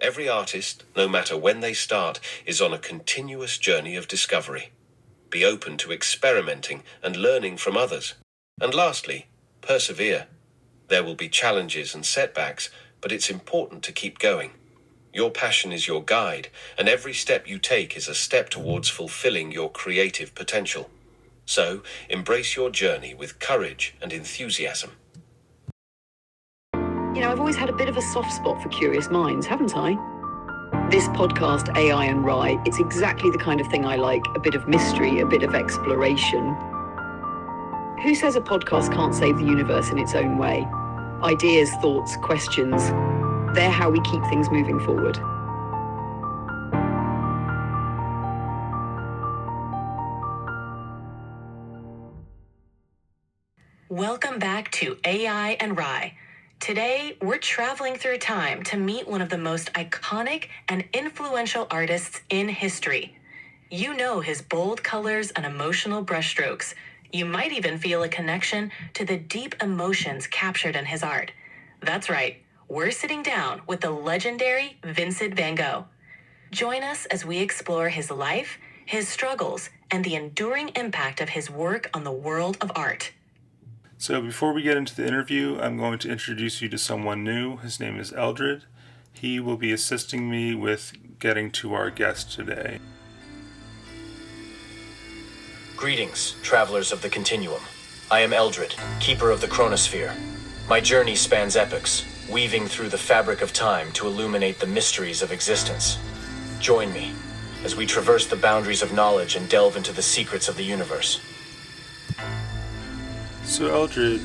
Every artist, no matter when they start, is on a continuous journey of discovery. Be open to experimenting and learning from others. And lastly, persevere. There will be challenges and setbacks, but it's important to keep going. Your passion is your guide, and every step you take is a step towards fulfilling your creative potential. So, embrace your journey with courage and enthusiasm. I've always had a bit of a soft spot for curious minds, haven't I? This podcast, AI and Rye, it's exactly the kind of thing I like. A bit of mystery, a bit of exploration. Who says a podcast can't save the universe in its own way? Ideas, thoughts, questions, they're how we keep things moving forward. Welcome back to AI and Rye. Today, we're traveling through time to meet one of the most iconic and influential artists in history. You know his bold colors and emotional brushstrokes. You might even feel a connection to the deep emotions captured in his art. That's right, we're sitting down with the legendary Vincent van Gogh. Join us as we explore his life, his struggles, and the enduring impact of his work on the world of art. So before we get into the interview, I'm going to introduce you to someone new. His name is Eldrid. He will be assisting me with getting to our guest today. Greetings, travelers of the continuum. I am Eldrid, keeper of the chronosphere. My journey spans epochs, weaving through the fabric of time to illuminate the mysteries of existence. Join me as we traverse the boundaries of knowledge and delve into the secrets of the universe. So Eldrid,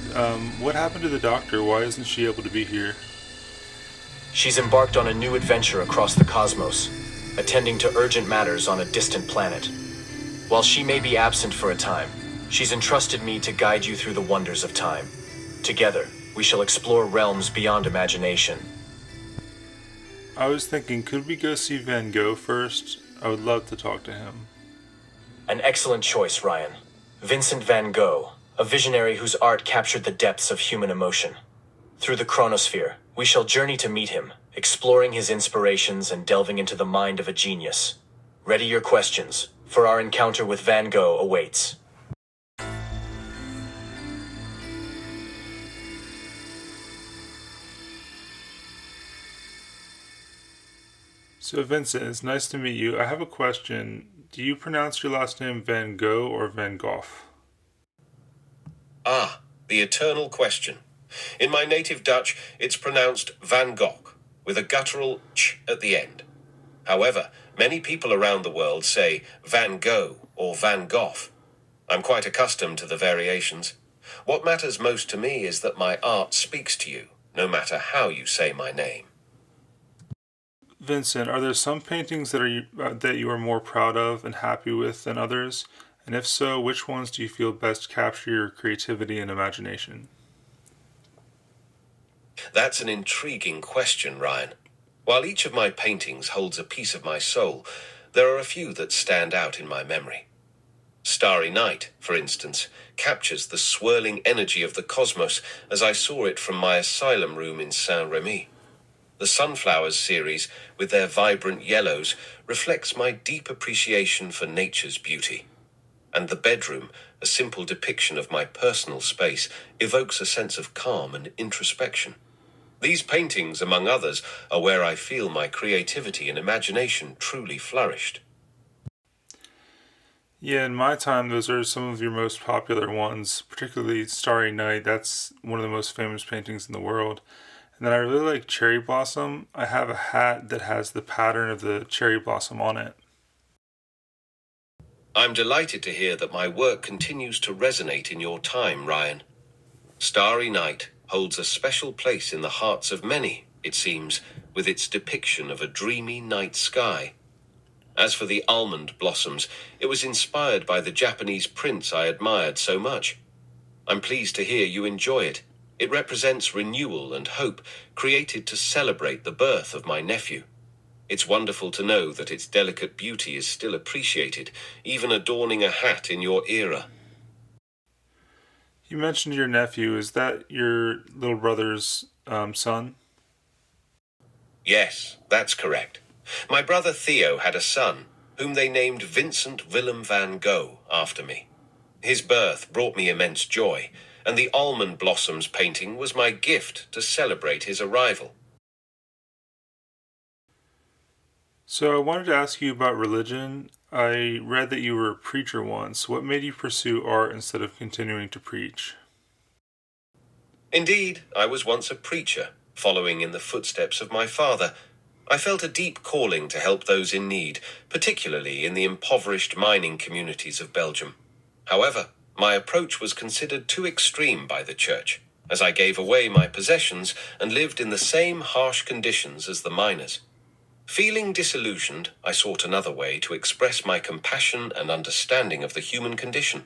what happened to the doctor? Why isn't she able to be here? She's embarked on a new adventure across the cosmos, attending to urgent matters on a distant planet. While she may be absent for a time, she's entrusted me to guide you through the wonders of time. Together, we shall explore realms beyond imagination. I was thinking, could we go see Van Gogh first? I would love to talk to him. An excellent choice, Ryan. Vincent van Gogh, a visionary whose art captured the depths of human emotion. Through the chronosphere, we shall journey to meet him, exploring his inspirations and delving into the mind of a genius. Ready your questions, for our encounter with Van Gogh awaits. So Vincent, it's nice to meet you. I have a question. Do you pronounce your last name Van Gogh or Van Gogh? Ah, the eternal question. In my native Dutch, it's pronounced Van Gogh, with a guttural ch at the end. However, many people around the world say Van Gogh or Van Gogh. I'm quite accustomed to the variations. What matters most to me is that my art speaks to you, no matter how you say my name. Vincent, are there some paintings that you are more proud of and happy with than others? And if so, which ones do you feel best capture your creativity and imagination? That's an intriguing question, Ryan. While each of my paintings holds a piece of my soul, there are a few that stand out in my memory. Starry Night, for instance, captures the swirling energy of the cosmos as I saw it from my asylum room in Saint-Rémy. The Sunflowers series, with their vibrant yellows, reflects my deep appreciation for nature's beauty. And the bedroom, a simple depiction of my personal space, evokes a sense of calm and introspection. These paintings, among others, are where I feel my creativity and imagination truly flourished. Yeah, in my time, those are some of your most popular ones, particularly Starry Night. That's one of the most famous paintings in the world. And then I really like Cherry Blossom. I have a hat that has the pattern of the cherry blossom on it. I'm delighted to hear that my work continues to resonate in your time, Ryan. Starry Night holds a special place in the hearts of many, it seems, with its depiction of a dreamy night sky. As for the almond blossoms, it was inspired by the Japanese prince I admired so much. I'm pleased to hear you enjoy it. It represents renewal and hope, created to celebrate the birth of my nephew. It's wonderful to know that its delicate beauty is still appreciated, even adorning a hat in your era. You mentioned your nephew. Is that your little brother's son? Yes, that's correct. My brother Theo had a son, whom they named Vincent van Gogh after me. His birth brought me immense joy, and the almond blossoms painting was my gift to celebrate his arrival. So I wanted to ask you about religion. I read that you were a preacher once. What made you pursue art instead of continuing to preach? Indeed, I was once a preacher, following in the footsteps of my father. I felt a deep calling to help those in need, particularly in the impoverished mining communities of Belgium. However, my approach was considered too extreme by the church, as I gave away my possessions and lived in the same harsh conditions as the miners. Feeling disillusioned, I sought another way to express my compassion and understanding of the human condition.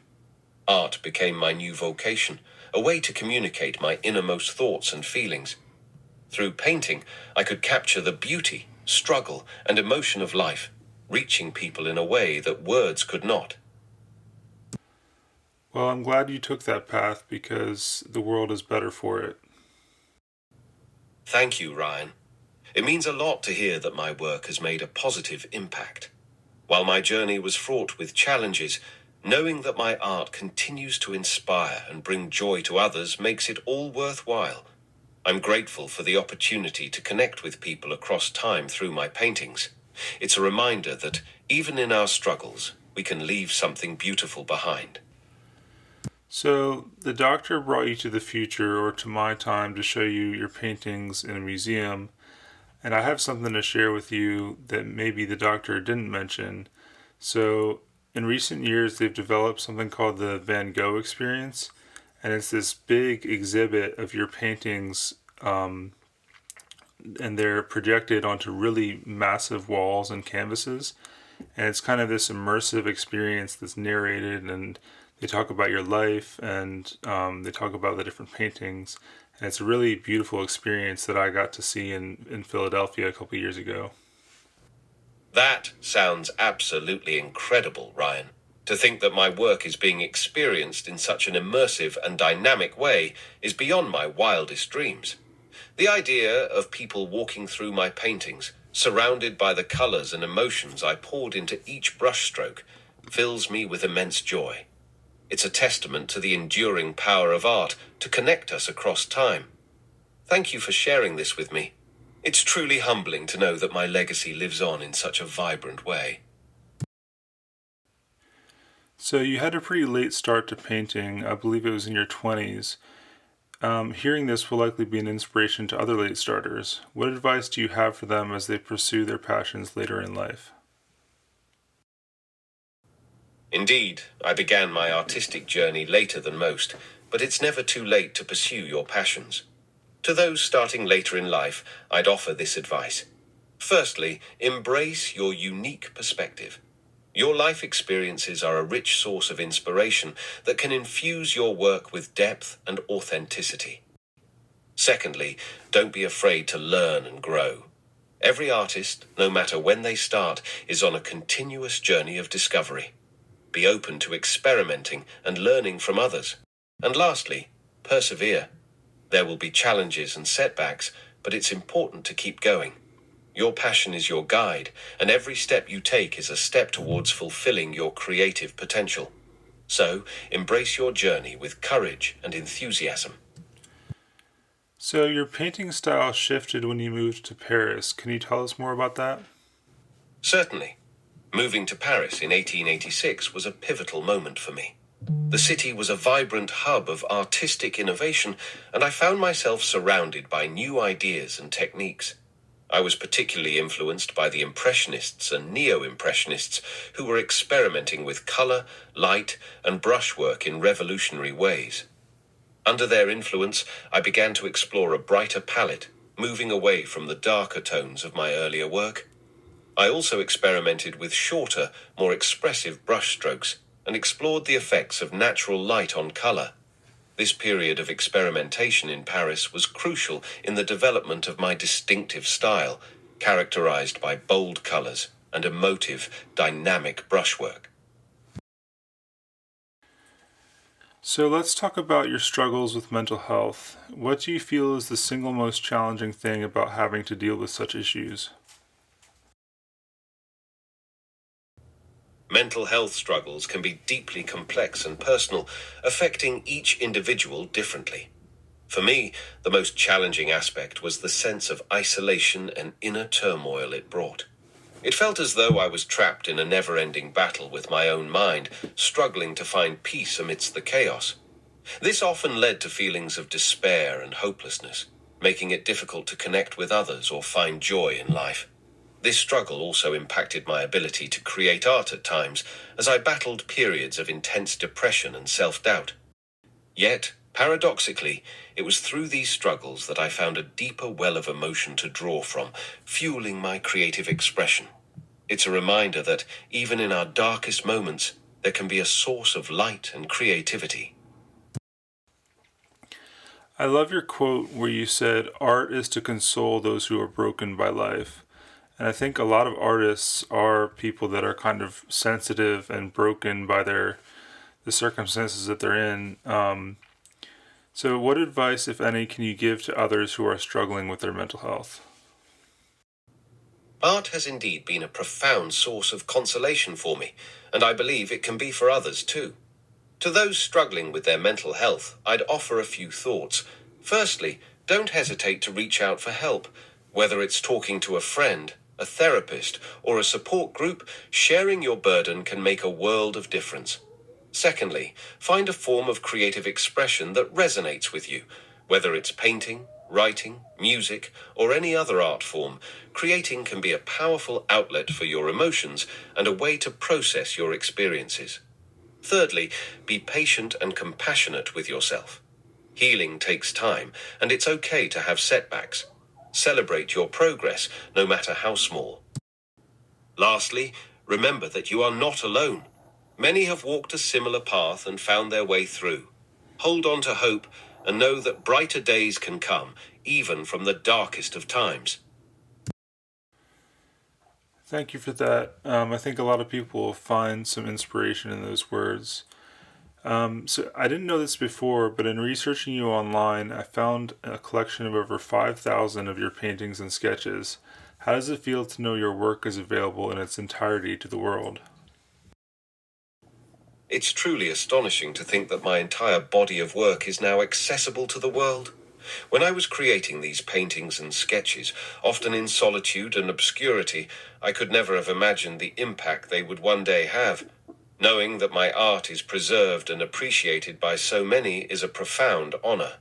Art became my new vocation, a way to communicate my innermost thoughts and feelings. Through painting, I could capture the beauty, struggle, and emotion of life, reaching people in a way that words could not. Well, I'm glad you took that path because the world is better for it. Thank you, Ryan. It means a lot to hear that my work has made a positive impact. While my journey was fraught with challenges, knowing that my art continues to inspire and bring joy to others makes it all worthwhile. I'm grateful for the opportunity to connect with people across time through my paintings. It's a reminder that even in our struggles, we can leave something beautiful behind. So, the doctor brought you to the future or to my time to show you your paintings in a museum, and I have something to share with you that maybe the doctor didn't mention. So, in recent years, they've developed something called the Van Gogh experience, and it's this big exhibit of your paintings, and they're projected onto really massive walls and canvases. And it's kind of this immersive experience that's narrated, and they talk about your life, and they talk about the different paintings. And it's a really beautiful experience that I got to see in Philadelphia a couple years ago. That sounds absolutely incredible, Ryan. To think that my work is being experienced in such an immersive and dynamic way is beyond my wildest dreams. The idea of people walking through my paintings, surrounded by the colors and emotions I poured into each brushstroke, fills me with immense joy. It's a testament to the enduring power of art to connect us across time. Thank you for sharing this with me. It's truly humbling to know that my legacy lives on in such a vibrant way. So you had a pretty late start to painting. I believe it was in your 20s. Hearing this will likely be an inspiration to other late starters. What advice do you have for them as they pursue their passions later in life? Indeed, I began my artistic journey later than most, but it's never too late to pursue your passions. To those starting later in life, I'd offer this advice. Firstly, embrace your unique perspective. Your life experiences are a rich source of inspiration that can infuse your work with depth and authenticity. Secondly, don't be afraid to learn and grow. Every artist, no matter when they start, is on a continuous journey of discovery. Be open to experimenting and learning from others. And lastly, persevere. There will be challenges and setbacks, but it's important to keep going. Your passion is your guide, and every step you take is a step towards fulfilling your creative potential. So, embrace your journey with courage and enthusiasm. So your painting style shifted when you moved to Paris. Can you tell us more about that? Certainly. Moving to Paris in 1886 was a pivotal moment for me. The city was a vibrant hub of artistic innovation, and I found myself surrounded by new ideas and techniques. I was particularly influenced by the Impressionists and Neo-Impressionists, who were experimenting with color, light, and brushwork in revolutionary ways. Under their influence, I began to explore a brighter palette, moving away from the darker tones of my earlier work. I also experimented with shorter, more expressive brushstrokes and explored the effects of natural light on color. This period of experimentation in Paris was crucial in the development of my distinctive style, characterized by bold colors and emotive, dynamic brushwork. So let's talk about your struggles with mental health. What do you feel is the single most challenging thing about having to deal with such issues? Mental health struggles can be deeply complex and personal, affecting each individual differently. For me, the most challenging aspect was the sense of isolation and inner turmoil it brought. It felt as though I was trapped in a never-ending battle with my own mind, struggling to find peace amidst the chaos. This often led to feelings of despair and hopelessness, making it difficult to connect with others or find joy in life. This struggle also impacted my ability to create art at times, as I battled periods of intense depression and self-doubt. Yet, paradoxically, it was through these struggles that I found a deeper well of emotion to draw from, fueling my creative expression. It's a reminder that, even in our darkest moments, there can be a source of light and creativity. I love your quote where you said, "Art is to console those who are broken by life." And I think a lot of artists are people that are kind of sensitive and broken by the circumstances that they're in. So what advice, if any, can you give to others who are struggling with their mental health? Art has indeed been a profound source of consolation for me, and I believe it can be for others too. To those struggling with their mental health, I'd offer a few thoughts. Firstly, don't hesitate to reach out for help. Whether it's talking to a friend, a therapist, or a support group, sharing your burden can make a world of difference. Secondly, find a form of creative expression that resonates with you. Whether it's painting, writing, music, or any other art form, creating can be a powerful outlet for your emotions and a way to process your experiences. Thirdly, be patient and compassionate with yourself. Healing takes time, and it's okay to have setbacks. Celebrate your progress, no matter how small. Lastly, remember that you are not alone. Many have walked a similar path and found their way through. Hold on to hope and know that brighter days can come, even from the darkest of times. Thank you for that. I think a lot of people will find some inspiration in those words. So I didn't know this before, but in researching you online, I found a collection of over 5,000 of your paintings and sketches. How does it feel to know your work is available in its entirety to the world? It's truly astonishing to think that my entire body of work is now accessible to the world. When I was creating these paintings and sketches, often in solitude and obscurity, I could never have imagined the impact they would one day have. Knowing that my art is preserved and appreciated by so many is a profound honor.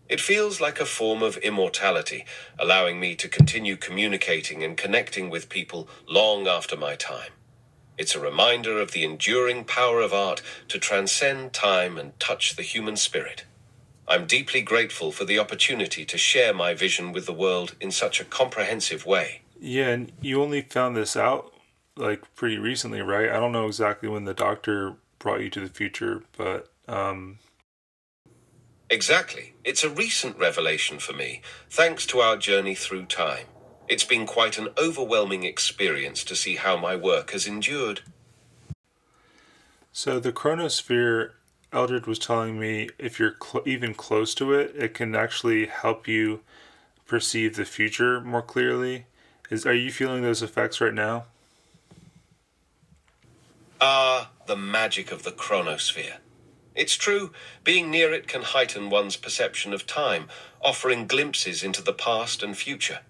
It feels like a form of immortality, allowing me to continue communicating and connecting with people long after my time. It's a reminder of the enduring power of art to transcend time and touch the human spirit. I'm deeply grateful for the opportunity to share my vision with the world in such a comprehensive way. Yeah, and you only found this out like pretty recently, right? I don't know exactly when the doctor brought you to the future, but Exactly. It's a recent revelation for me, thanks to our journey through time. It's been quite an overwhelming experience to see how my work has endured. so the chronosphere, Eldrid was telling me, if you're even close to it, it can actually help you perceive the future more clearly. Are you feeling those effects right now? Ah, the magic of the chronosphere. It's true, being near it can heighten one's perception of time, offering glimpses into the past and future.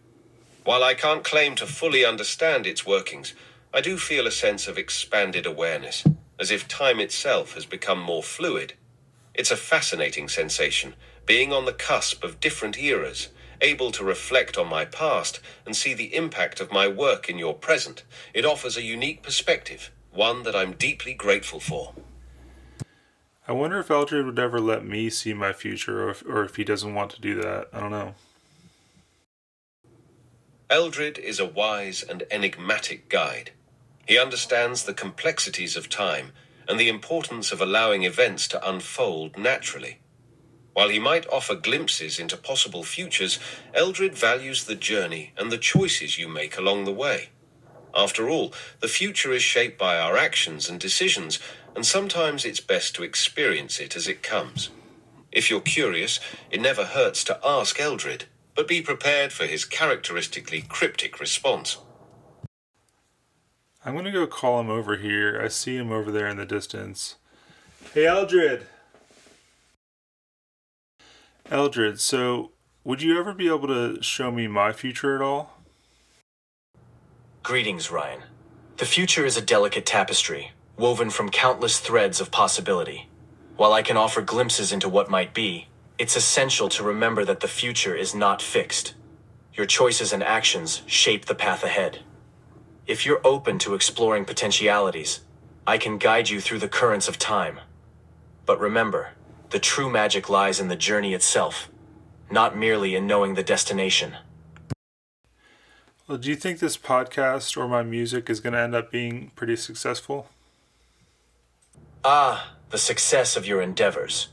While I can't claim to fully understand its workings, I do feel a sense of expanded awareness, as if time itself has become more fluid. It's a fascinating sensation, being on the cusp of different eras, able to reflect on my past and see the impact of my work in your present. It offers a unique perspective, one that I'm deeply grateful for. I wonder if Eldrid would ever let me see my future, or if he doesn't want to do that. I don't know. Eldrid is a wise and enigmatic guide. He understands the complexities of time and the importance of allowing events to unfold naturally. While he might offer glimpses into possible futures, Eldrid values the journey and the choices you make along the way. After all, the future is shaped by our actions and decisions, and sometimes it's best to experience it as it comes. If you're curious, it never hurts to ask Eldrid, but be prepared for his characteristically cryptic response. I'm going to go call him over here. I see him over there in the distance. Hey, Eldrid! Eldrid, so would you ever be able to show me my future at all? Greetings, Ryan. The future is a delicate tapestry, woven from countless threads of possibility. While I can offer glimpses into what might be, it's essential to remember that the future is not fixed. Your choices and actions shape the path ahead. If you're open to exploring potentialities, I can guide you through the currents of time. But remember, the true magic lies in the journey itself, not merely in knowing the destination. Well, do you think this podcast or my music is going to end up being pretty successful? The success of your endeavors.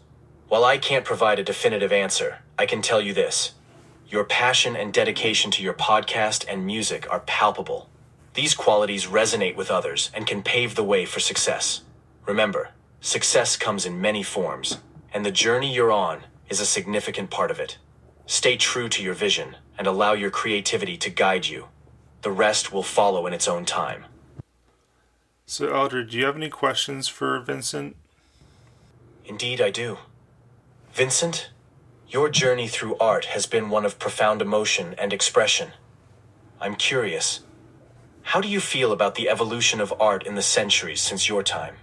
While I can't provide a definitive answer, I can tell you this. Your passion and dedication to your podcast and music are palpable. These qualities resonate with others and can pave the way for success. Remember, success comes in many forms, and the journey you're on is a significant part of it. Stay true to your vision and allow your creativity to guide you. The rest will follow in its own time. So, Eldrid, do you have any questions for Vincent? Indeed, I do. Vincent, your journey through art has been one of profound emotion and expression. I'm curious, how do you feel about the evolution of art in the centuries since your time?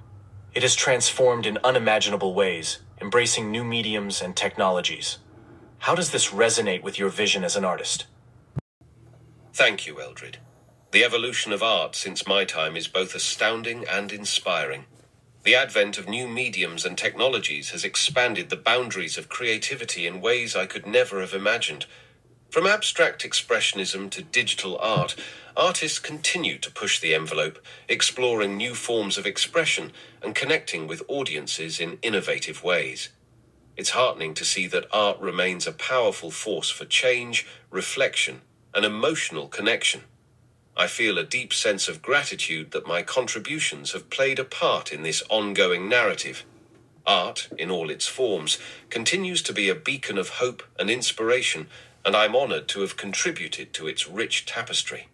It has transformed in unimaginable ways, embracing new mediums and technologies. How does this resonate with your vision as an artist? Thank you, Eldrid. The evolution of art since my time is both astounding and inspiring. The advent of new mediums and technologies has expanded the boundaries of creativity in ways I could never have imagined. From abstract expressionism to digital art, artists continue to push the envelope, exploring new forms of expression and connecting with audiences in innovative ways. It's heartening to see that art remains a powerful force for change, reflection, and emotional connection. I feel a deep sense of gratitude that my contributions have played a part in this ongoing narrative. Art, in all its forms, continues to be a beacon of hope and inspiration, and I'm honored to have contributed to its rich tapestry.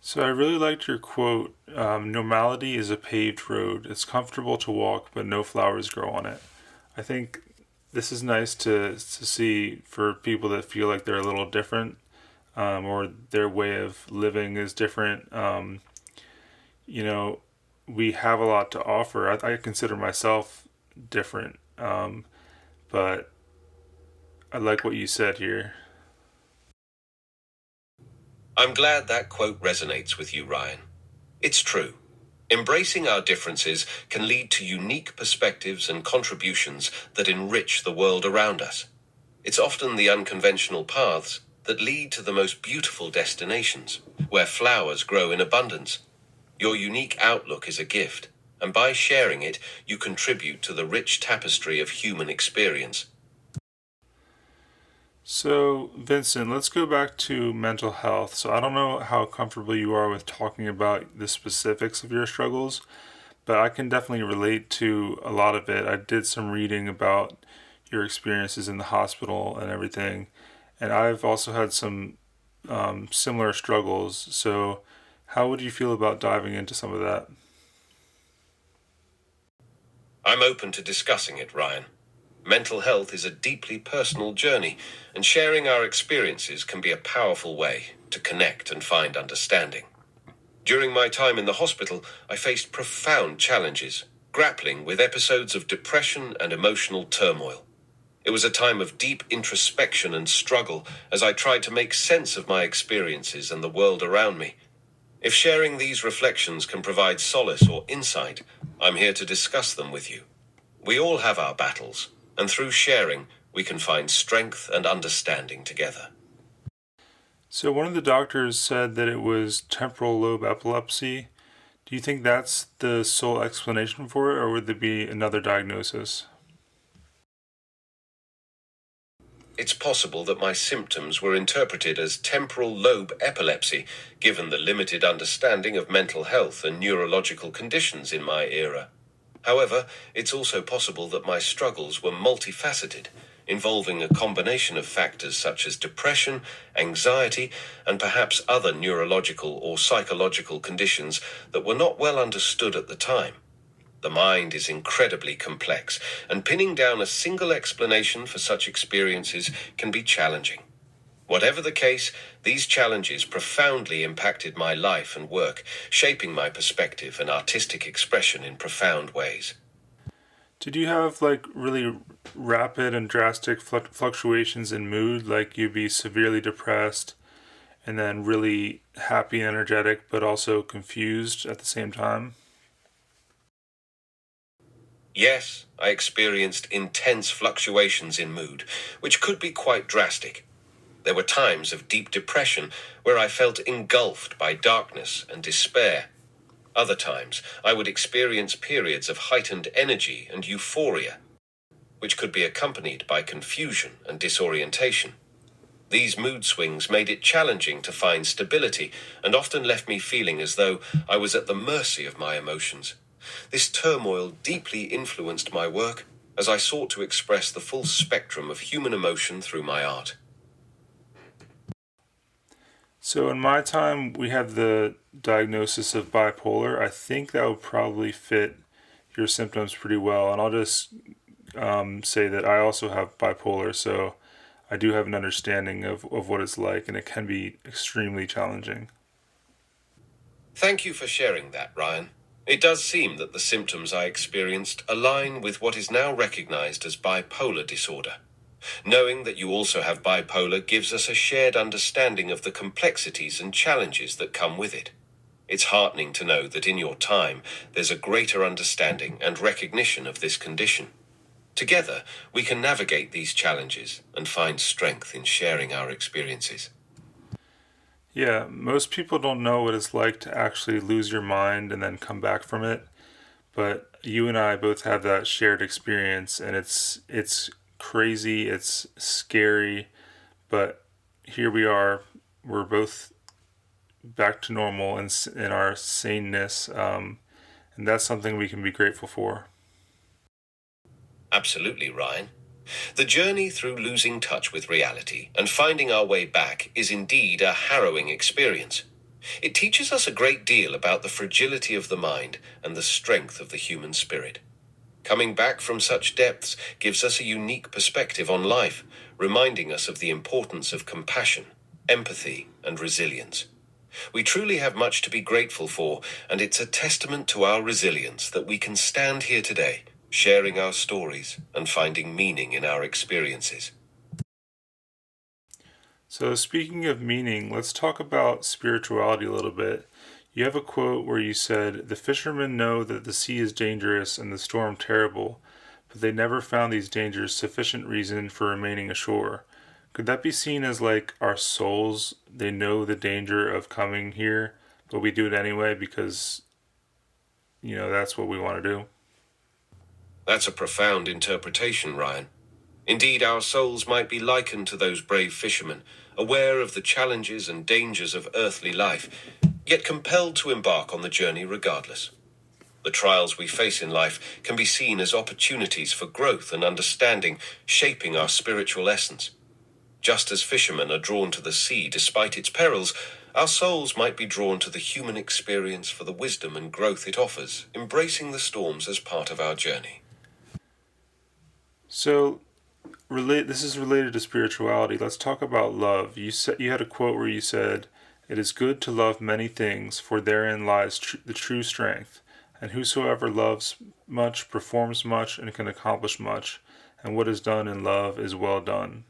So I really liked your quote, normality is a paved road. It's comfortable to walk, but no flowers grow on it. I think this is nice to see for people that feel like they're a little different, or their way of living is different. We have a lot to offer. I consider myself different, but I like what you said here. I'm glad that quote resonates with you, Ryan. It's true. Embracing our differences can lead to unique perspectives and contributions that enrich the world around us. It's often the unconventional paths that lead to the most beautiful destinations, where flowers grow in abundance. Your unique outlook is a gift, and by sharing it, you contribute to the rich tapestry of human experience. So, Vincent, let's go back to mental health. So, I don't know how comfortable you are with talking about the specifics of your struggles, but I can definitely relate to a lot of it. I did some reading about your experiences in the hospital and everything, and I've also had some similar struggles. So, how would you feel about diving into some of that? I'm open to discussing it, Ryan. Mental health is a deeply personal journey, and sharing our experiences can be a powerful way to connect and find understanding. During my time in the hospital, I faced profound challenges, grappling with episodes of depression and emotional turmoil. It was a time of deep introspection and struggle as I tried to make sense of my experiences and the world around me. If sharing these reflections can provide solace or insight, I'm here to discuss them with you. We all have our battles, and through sharing, we can find strength and understanding together. So, one of the doctors said that it was temporal lobe epilepsy. Do you think that's the sole explanation for it, or would there be another diagnosis? it's possible that my symptoms were interpreted as temporal lobe epilepsy, given the limited understanding of mental health and neurological conditions in my era. However, it's also possible that my struggles were multifaceted, involving a combination of factors such as depression, anxiety, and perhaps other neurological or psychological conditions that were not well understood at the time. The mind is incredibly complex, and pinning down a single explanation for such experiences can be challenging. Whatever the case, these challenges profoundly impacted my life and work, shaping my perspective and artistic expression in profound ways. Did you have like really rapid and drastic fluctuations in mood, like you'd be severely depressed and then really happy and energetic, but also confused at the same time? Yes, I experienced intense fluctuations in mood, which could be quite drastic. There were times of deep depression where I felt engulfed by darkness and despair. Other times, I would experience periods of heightened energy and euphoria, which could be accompanied by confusion and disorientation. These mood swings made it challenging to find stability and often left me feeling as though I was at the mercy of my emotions. This turmoil deeply influenced my work as I sought to express the full spectrum of human emotion through my art. So in my time, we had the diagnosis of bipolar. I think that would probably fit your symptoms pretty well. And I'll just say that I also have bipolar, so I do have an understanding of what it's like, and it can be extremely challenging. Thank you for sharing that, Ryan. It does seem that the symptoms I experienced align with what is now recognized as bipolar disorder. Knowing that you also have bipolar gives us a shared understanding of the complexities and challenges that come with it. It's heartening to know that in your time, there's a greater understanding and recognition of this condition. Together, we can navigate these challenges and find strength in sharing our experiences. Yeah, most people don't know what it's like to actually lose your mind and then come back from it. But you and I both have that shared experience, and it's crazy, it's scary, but here we are. We're both back to normal in our saneness, and that's something we can be grateful for. Absolutely, Ryan. The journey through losing touch with reality and finding our way back is indeed a harrowing experience. It teaches us a great deal about the fragility of the mind and the strength of the human spirit. Coming back from such depths gives us a unique perspective on life, reminding us of the importance of compassion, empathy, and resilience. We truly have much to be grateful for, and it's a testament to our resilience that we can stand here today, sharing our stories and finding meaning in our experiences. So speaking of meaning, let's talk about spirituality a little bit. You have a quote where you said, "The fishermen know that the sea is dangerous and the storm terrible, but they never found these dangers sufficient reason for remaining ashore." Could that be seen as like our souls? They know the danger of coming here, but we do it anyway because, that's what we want to do. That's a profound interpretation, Ryan. Indeed, our souls might be likened to those brave fishermen, aware of the challenges and dangers of earthly life, yet compelled to embark on the journey regardless. The trials we face in life can be seen as opportunities for growth and understanding, shaping our spiritual essence. Just as fishermen are drawn to the sea despite its perils, our souls might be drawn to the human experience for the wisdom and growth it offers, embracing the storms as part of our journey. So, this is related to spirituality. Let's talk about love. You had a quote where you said, "It is good to love many things, for therein lies the true strength. And whosoever loves much performs much and can accomplish much. And what is done in love is well done."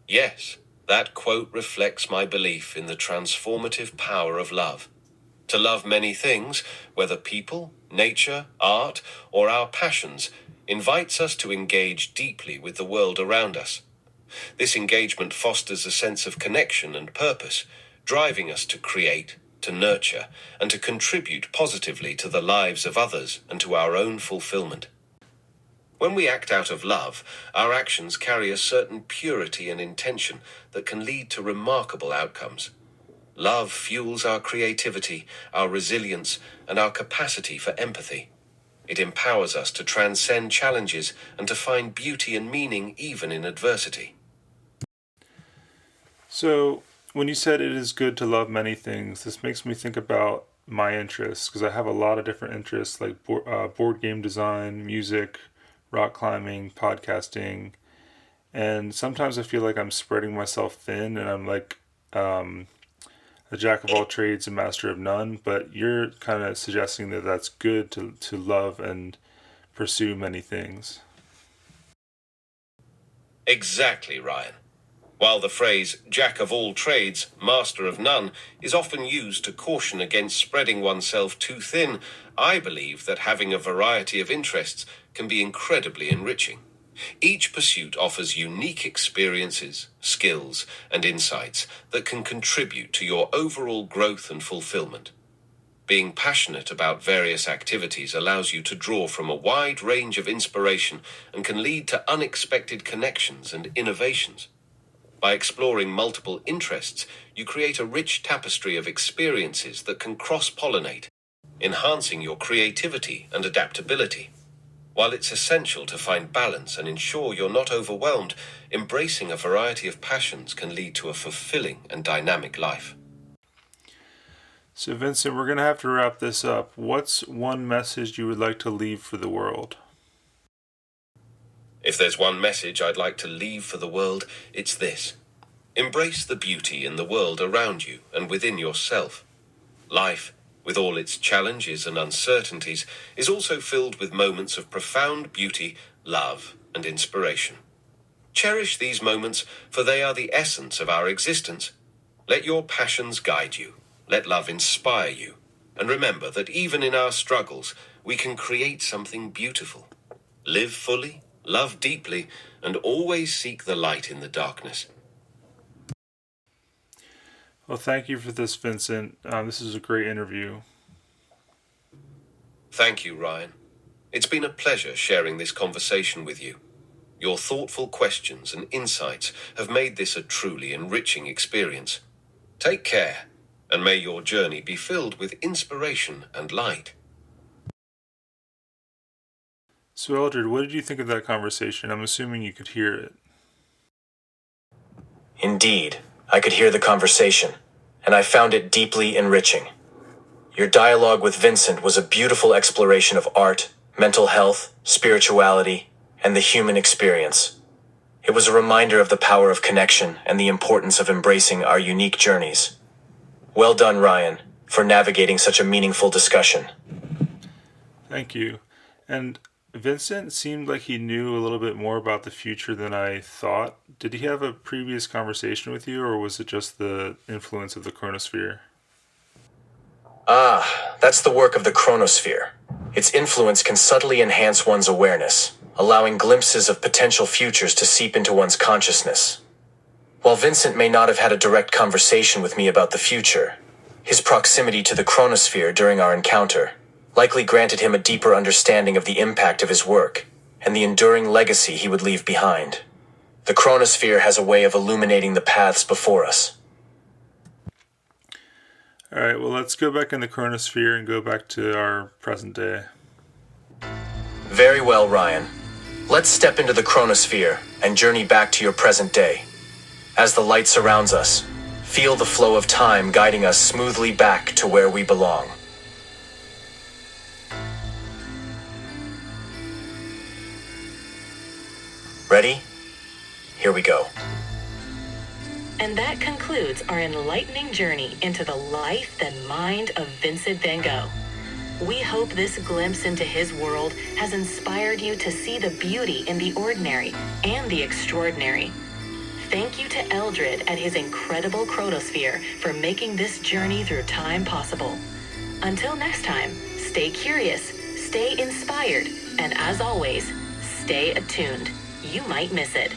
Yes, that quote reflects my belief in the transformative power of love. To love many things, whether people, nature, art, or our passions, invites us to engage deeply with the world around us. This engagement fosters a sense of connection and purpose, driving us to create, to nurture, and to contribute positively to the lives of others and to our own fulfillment. When we act out of love, our actions carry a certain purity and intention that can lead to remarkable outcomes. Love fuels our creativity, our resilience, and our capacity for empathy. It empowers us to transcend challenges and to find beauty and meaning even in adversity. So, when you said it is good to love many things, this makes me think about my interests, because I have a lot of different interests like board game design, music, rock climbing, podcasting, and sometimes I feel like I'm spreading myself thin and I'm like a jack of all trades and master of none, but you're kind of suggesting that that's good to love and pursue many things. Exactly, Ryan. While the phrase jack of all trades, master of none is often used to caution against spreading oneself too thin, I believe that having a variety of interests can be incredibly enriching. Each pursuit offers unique experiences, skills, and insights that can contribute to your overall growth and fulfillment. Being passionate about various activities allows you to draw from a wide range of inspiration and can lead to unexpected connections and innovations. By exploring multiple interests, you create a rich tapestry of experiences that can cross-pollinate, enhancing your creativity and adaptability. While it's essential to find balance and ensure you're not overwhelmed, embracing a variety of passions can lead to a fulfilling and dynamic life. So, Vincent, we're going to have to wrap this up. What's one message you would like to leave for the world? If there's one message I'd like to leave for the world, it's this. Embrace the beauty in the world around you and within yourself. Life, with all its challenges and uncertainties, is also filled with moments of profound beauty, love, and inspiration. Cherish these moments, for they are the essence of our existence. Let your passions guide you. Let love inspire you. And remember that even in our struggles, we can create something beautiful. Live fully, love deeply, and always seek the light in the darkness. Well, thank you for this, Vincent. This is a great interview. Thank you, Ryan. It's been a pleasure sharing this conversation with you. Your thoughtful questions and insights have made this a truly enriching experience. Take care, and may your journey be filled with inspiration and light. So, Eldrid, what did you think of that conversation? I'm assuming you could hear it. Indeed, I could hear the conversation, and I found it deeply enriching. Your dialogue with Vincent was a beautiful exploration of art, mental health, spirituality, and the human experience. It was a reminder of the power of connection and the importance of embracing our unique journeys. Well done, Ryan, for navigating such a meaningful discussion. Thank you. And Vincent seemed like he knew a little bit more about the future than I thought. Did he have a previous conversation with you, or was it just the influence of the chronosphere? That's the work of the chronosphere. Its influence can subtly enhance one's awareness, allowing glimpses of potential futures to seep into one's consciousness. While Vincent may not have had a direct conversation with me about the future, his proximity to the chronosphere during our encounter likely granted him a deeper understanding of the impact of his work and the enduring legacy he would leave behind. The chronosphere has a way of illuminating the paths before us. All right, well, let's go back in the chronosphere and go back to our present day. Very well, Ryan. Let's step into the chronosphere and journey back to your present day. As the light surrounds us, feel the flow of time guiding us smoothly back to where we belong. Ready? Here we go. And that concludes our enlightening journey into the life and mind of Vincent van Gogh. We hope this glimpse into his world has inspired you to see the beauty in the ordinary and the extraordinary. Thank you to Eldrid and his incredible chronosphere for making this journey through time possible. Until next time, stay curious, stay inspired, and as always, stay attuned. You might miss it.